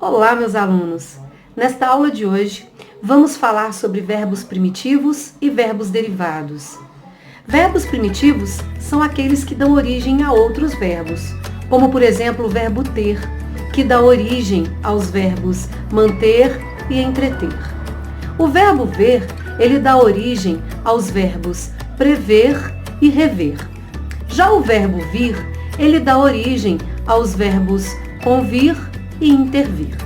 Olá, meus alunos! Nesta aula de hoje, vamos falar sobre verbos primitivos e verbos derivados. Verbos primitivos são aqueles que dão origem a outros verbos, como, por exemplo, o verbo ter, que dá origem aos verbos manter e entreter. O verbo ver, ele dá origem aos verbos prever e rever. Já o verbo vir, ele dá origem aos verbos convir e intervir.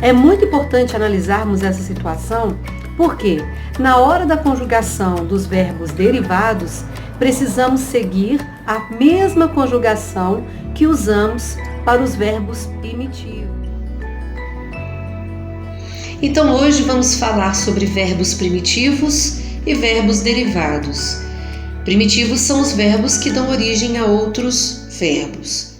É muito importante analisarmos essa situação porque, na hora da conjugação dos verbos derivados, precisamos seguir a mesma conjugação que usamos para os verbos primitivos. Então, hoje vamos falar sobre verbos primitivos e verbos derivados. Primitivos são os verbos que dão origem a outros verbos.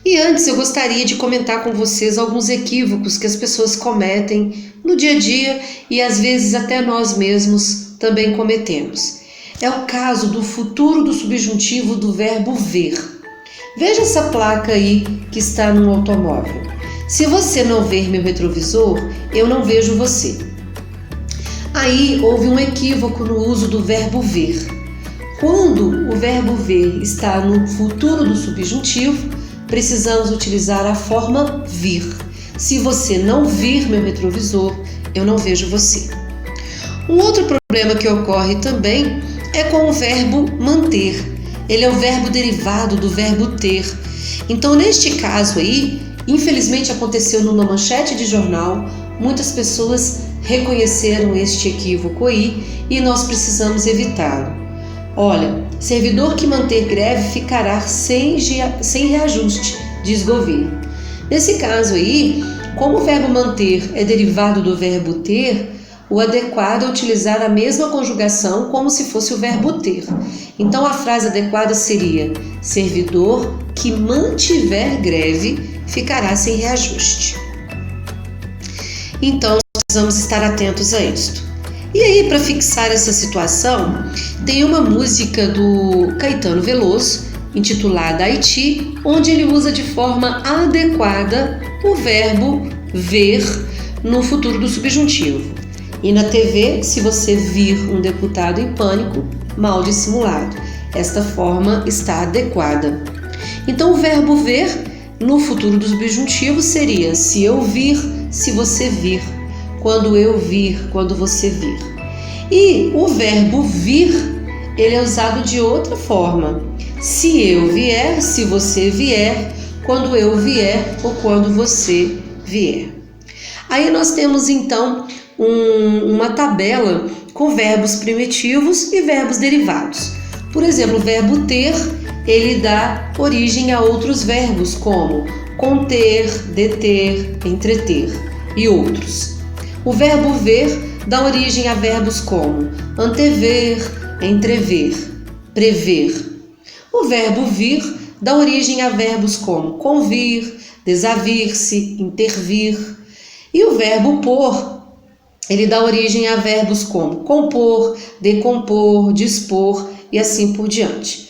E antes eu gostaria de comentar com vocês alguns equívocos que as pessoas cometem no dia a dia e às vezes até nós mesmos também cometemos. É o caso do futuro do subjuntivo do verbo ver. Veja essa placa aí que está no automóvel. Se você não ver meu retrovisor, eu não vejo você. Aí houve um equívoco no uso do verbo ver. Quando o verbo ver está no futuro do subjuntivo, precisamos utilizar a forma vir. Se você não vir meu retrovisor, eu não vejo você. Um outro problema que ocorre também é com o verbo manter. Ele é o verbo derivado do verbo ter. Então, neste caso aí, infelizmente aconteceu numa manchete de jornal, muitas pessoas reconheceram este equívoco aí e nós precisamos evitá-lo. Olha, servidor que manter greve ficará sem reajuste, diz governo. Nesse caso aí, como o verbo manter é derivado do verbo ter, o adequado é utilizar a mesma conjugação como se fosse o verbo ter. Então a frase adequada seria: servidor que mantiver greve ficará sem reajuste. Então precisamos estar atentos a isto. E aí, para fixar essa situação, tem uma música do Caetano Veloso, intitulada Haiti, onde ele usa de forma adequada o verbo ver no futuro do subjuntivo. E na TV, se você vir um deputado em pânico, mal dissimulado. Esta forma está adequada. Então, o verbo ver no futuro do subjuntivo seria: se eu vir, se você vir. Quando eu vir, quando você vir. E o verbo vir, ele é usado de outra forma. Se eu vier, se você vier, quando eu vier ou quando você vier. Aí nós temos então uma tabela com verbos primitivos e verbos derivados. Por exemplo, o verbo ter, ele dá origem a outros verbos como conter, deter, entreter e outros. O verbo ver dá origem a verbos como antever, entrever, prever. O verbo vir dá origem a verbos como convir, desavir-se, intervir. E o verbo pôr, ele dá origem a verbos como compor, decompor, dispor e assim por diante.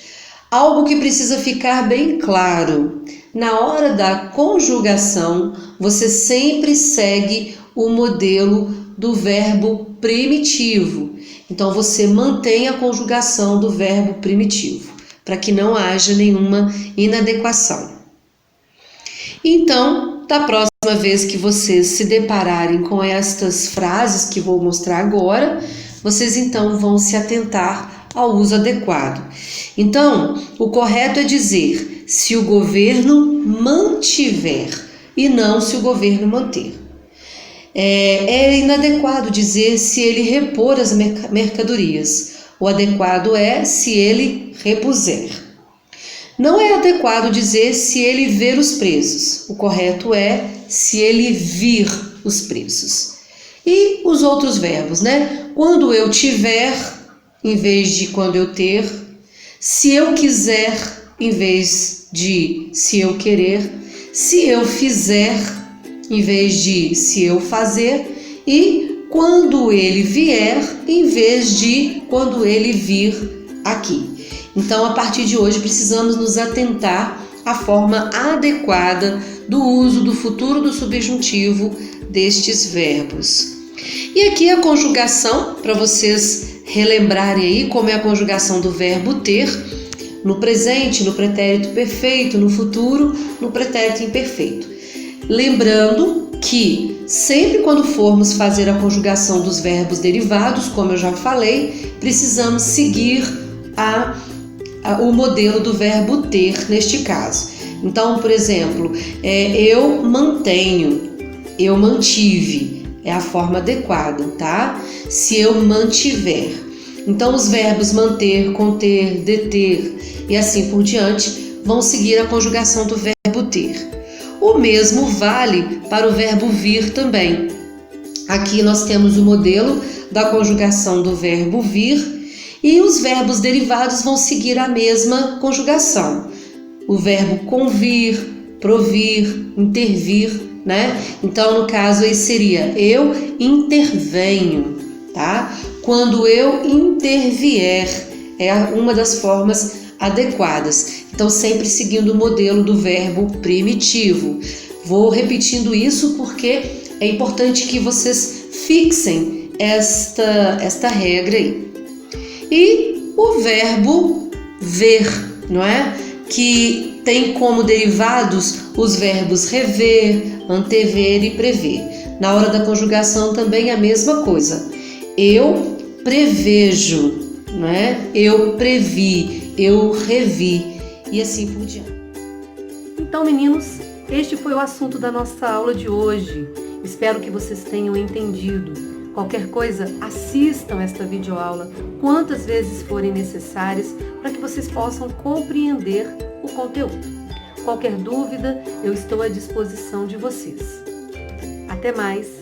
Algo que precisa ficar bem claro: na hora da conjugação, você sempre segue o modelo do verbo primitivo. Então, você mantém a conjugação do verbo primitivo, para que não haja nenhuma inadequação. Então, da próxima vez que vocês se depararem com estas frases que vou mostrar agora, vocês então vão se atentar ao uso adequado. Então, o correto é dizer se o governo mantiver e não se o governo manter. É inadequado dizer se ele repor as mercadorias. O adequado é se ele repuser. Não é adequado dizer se ele ver os preços. O correto é se ele vir os preços. E os outros verbos, né? Quando eu tiver, em vez de quando eu ter. Se eu quiser, em vez de se eu querer. Se eu fizer, em vez de se eu fazer. E quando ele vier, em vez de quando ele vir aqui. Então, a partir de hoje, precisamos nos atentar a forma adequada do uso do futuro do subjuntivo destes verbos. E aqui a conjugação, para vocês relembrarem aí como é a conjugação do verbo ter, no presente, no pretérito perfeito, no futuro, no pretérito imperfeito. Lembrando que sempre quando formos fazer a conjugação dos verbos derivados, como eu já falei, precisamos seguir o modelo do verbo ter neste caso. Então, por exemplo, eu mantenho, eu mantive, é a forma adequada, tá? Se eu mantiver. Então, os verbos manter, conter, deter e assim por diante vão seguir a conjugação do verbo ter. O mesmo vale para o verbo vir também. Aqui nós temos o modelo da conjugação do verbo vir e os verbos derivados vão seguir a mesma conjugação. O verbo convir, provir, intervir, né? Então, no caso aí seria eu intervenho, tá? Quando eu intervier, é uma das formas adequadas. Então, sempre seguindo o modelo do verbo primitivo. Vou repetindo isso porque é importante que vocês fixem esta regra aí. E o verbo ver, não é? Que tem como derivados os verbos rever, antever e prever. Na hora da conjugação também a mesma coisa. Eu prevejo, não é? Eu previ, eu revi e assim por diante. Então, meninos, este foi o assunto da nossa aula de hoje. Espero que vocês tenham entendido. Qualquer coisa, assistam esta videoaula quantas vezes forem necessárias para que vocês possam compreender o conteúdo. Qualquer dúvida, eu estou à disposição de vocês. Até mais!